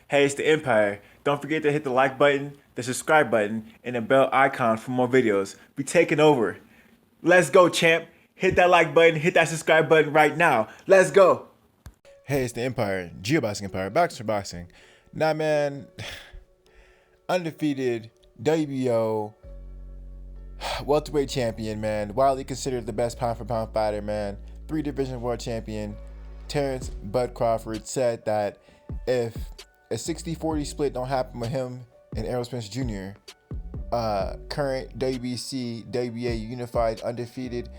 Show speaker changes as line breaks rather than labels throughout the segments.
Hey, it's the Empire. Don't forget to hit the like button, the subscribe button, and the bell icon for more videos. We taking over. Let's go, champ. Hit that like button, hit that subscribe button right now. Let's go.
Hey, it's the Empire, Geoboxing Empire, Boxer Boxing. Nah, man, undefeated WBO welterweight champion, man, widely considered the best pound for pound fighter, man. 3 division world champion, Terance Bud Crawford said that if a 60-40 split don't happen with him and ERROL SPENCE Jr., current WBC, WBA unified undefeated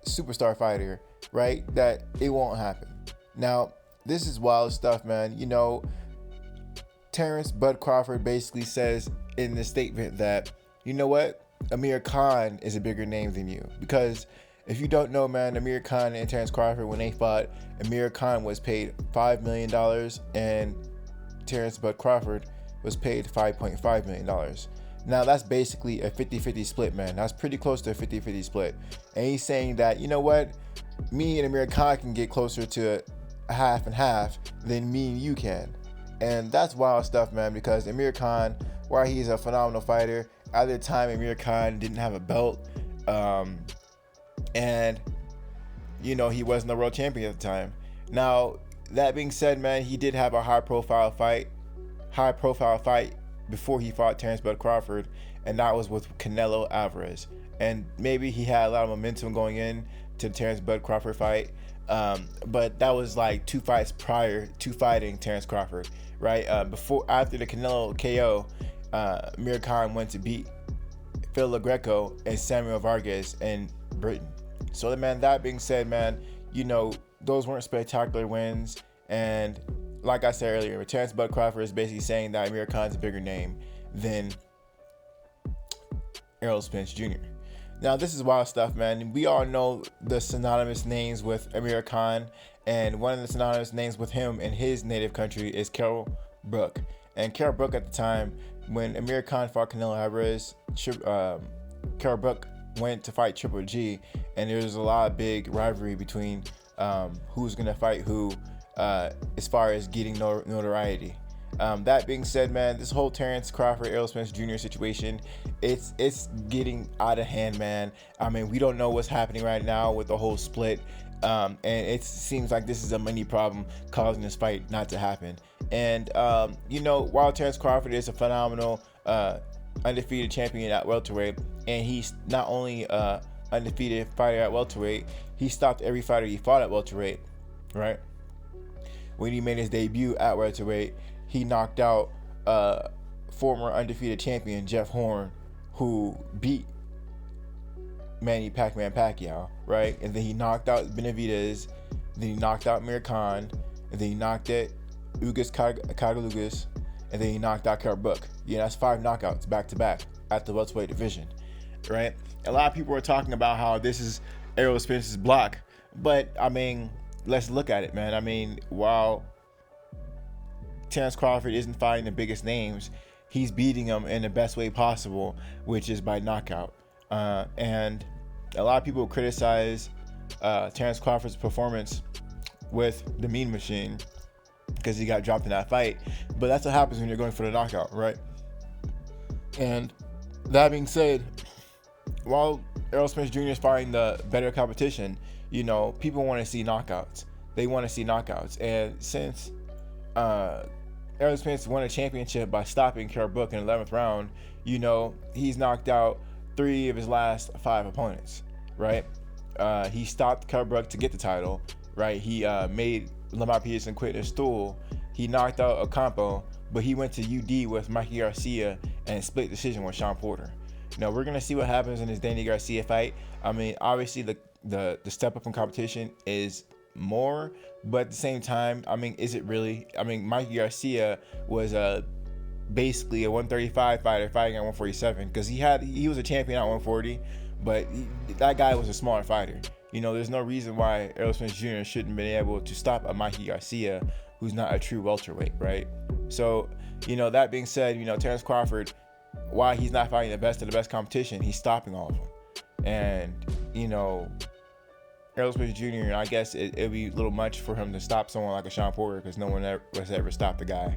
superstar fighter, right? That it won't happen. Now, this is wild stuff, man. You know, Terance Bud Crawford basically says in the statement that, you know what, Amir Khan is a bigger name than you. Because if you don't know, man, Amir Khan and Terance Crawford, when they fought, Amir Khan was paid $5 million and Terance Bud Crawford was paid $5.5 million. Now, that's basically a 50-50 split, man. That's pretty close to a 50-50 split. And he's saying that, you know what, me and Amir Khan can get closer to a half and half than me and you can. And that's wild stuff, man, because Amir Khan, while he's a phenomenal fighter, at the time Amir Khan didn't have a belt. And, you know, he wasn't the world champion at the time. Now, that being said, man, he did have a high profile fight before he fought Terance Bud Crawford, and that was with Canelo Alvarez. And maybe he had a lot of momentum going in to the Terance Bud Crawford fight, but that was like 2 fights prior to fighting Terance Crawford, right? After the Canelo KO, Amir Khan went to beat Phil LaGreco and Samuel Vargas in Britain. So, man, that being said, man, you know, those weren't spectacular wins. And like I said earlier, Terance Bud Crawford is basically saying that Amir Khan's a bigger name than ERROL SPENCE Jr. Now, this is wild stuff, man. We all know the synonymous names with Amir Khan, and one of the synonymous names with him in his native country is Carol Brook. And Carol Brook, at the time when Amir Khan fought Canelo Alvarez, Carol Brook went to fight Triple G, and there was a lot of big rivalry between who's gonna fight who as far as getting notoriety. That being said, man, this whole Terance Crawford, ERROL SPENCE Jr. situation, it's getting out of hand, man. I mean, we don't know what's happening right now with the whole split, and it seems like this is a money problem causing this fight not to happen. And you know, while Terance Crawford is a phenomenal undefeated champion at welterweight, and he's not only undefeated fighter at welterweight, he stopped every fighter he fought at welterweight, right? When he made his debut at welterweight, he knocked out former undefeated champion Jeff Horn, who beat Manny Pac-Man Pacquiao, right? And then he knocked out Benavidez, then he knocked out Amir Khan, and then he knocked out Ugas Kagalugas, and then he knocked out Carol Brook. Yeah, that's 5 knockouts back to back at the welterweight division, right? A lot of people are talking about how this is ERROL SPENCE's block, but I mean, let's look at it, man. I mean, while Terance Crawford isn't fighting the biggest names, he's beating them in the best way possible, which is by knockout. And a lot of people criticize Terance Crawford's performance with the Mean Machine because he got dropped in that fight. But that's what happens when you're going for the knockout, right? And that being said, while ERROL SPENCE Jr. is fighting the better competition, you know, people want to see knockouts. They want to see knockouts. And since ERROL SPENCE won a championship by stopping Carol Brook in the 11th round, you know, he's knocked out 3 of his last 5 opponents, right? He stopped Carol Brook to get the title, right? He made Lamar Peterson quit his stool. He knocked out Ocampo, but he went to UD with Mikey Garcia and split decision with Sean Porter. Now, we're going to see what happens in this Danny Garcia fight. I mean, obviously, the step up in competition is more, but at the same time, I mean, is it really? I mean, Mikey Garcia was basically a 135 fighter fighting at 147 because he was a champion at 140, but that guy was a smaller fighter. You know, there's no reason why ERROL SPENCE Jr. shouldn't have been able to stop a Mikey Garcia who's not a true welterweight, right? So, you know, that being said, you know, Terance Crawford, while he's not fighting the best of the best competition, he's stopping all of them. And, you know, Errol Spence Jr., I guess it'd be a little much for him to stop someone like a Sean Porter because no one has ever stopped the guy.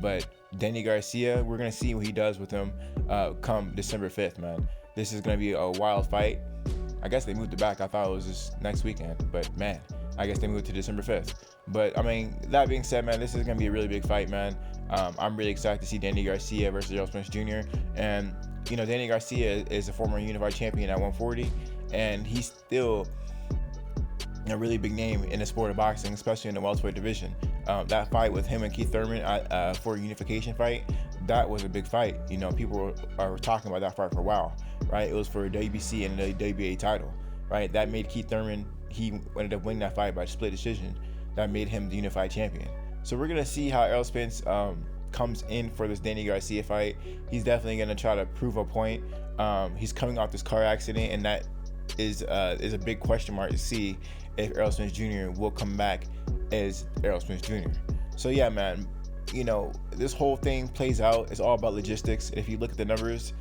But Danny Garcia, we're going to see what he does with him come December 5th, man. This is going to be a wild fight. I guess they moved it back. I thought it was just next weekend. But, man, I guess they moved to December 5th. But, I mean, that being said, man, this is going to be a really big fight, man. I'm really excited to see Danny Garcia versus Errol Spence Jr. And, you know, Danny Garcia is a former unified champion at 140. And he's still a really big name in the sport of boxing, especially in the welterweight division. That fight with him and Keith Thurman for a unification fight, that was a big fight. You know, people were talking about that fight for a while, right? It was for a WBC and the WBA title, right? That made Keith Thurman, he ended up winning that fight by split decision. That made him the unified champion. So we're gonna see how Errol Spence comes in for this Danny Garcia fight. He's definitely gonna try to prove a point. He's coming off this car accident, and that is a big question mark to see if Errol Spence Jr. will come back as Errol Spence Jr. So yeah, man, you know, this whole thing plays out. It's all about logistics. If you look at the numbers,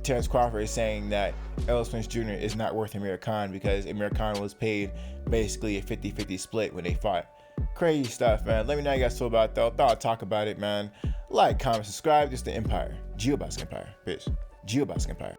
Terance Crawford is saying that Errol Spence Jr. is not worth Amir Khan because Amir Khan was paid basically a 50-50 split when they fought. Crazy stuff, man. Let me know how you guys feel about that. Thought I'd talk about it, man. Like, comment, subscribe. Just the Empire. GeoBox Empire. Peace. GeoBox Empire.